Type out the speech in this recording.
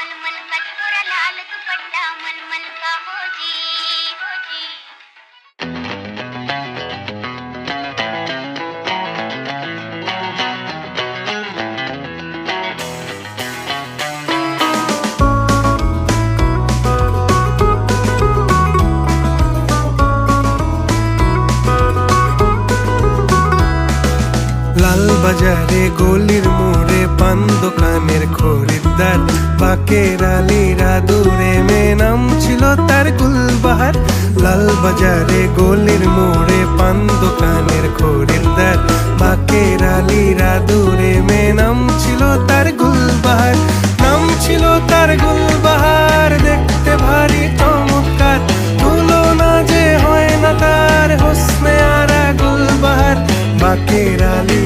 मलमल का छोरा लाल दुपट्टा मलमल का हो जी हो जी। লাল বাজারে গলির মোড়ে পান দোকানের খরিদ্দার, বাকের আলীরা দূরে মেয়ে নাম ছিল তার গুলবাহার। লাল বাজারে গলির মোড়ে পান দোকানের খরিদ্দার, বাকের আলীরা দূরে মেয়ে নাম ছিল তার গুলবাহার। নাম ছিল তার গুলবাহার, দেখতে ভারী চমৎকার, তুলনা যে হয় না তার হোসনে আরা গুলবাহার। বাকের আলী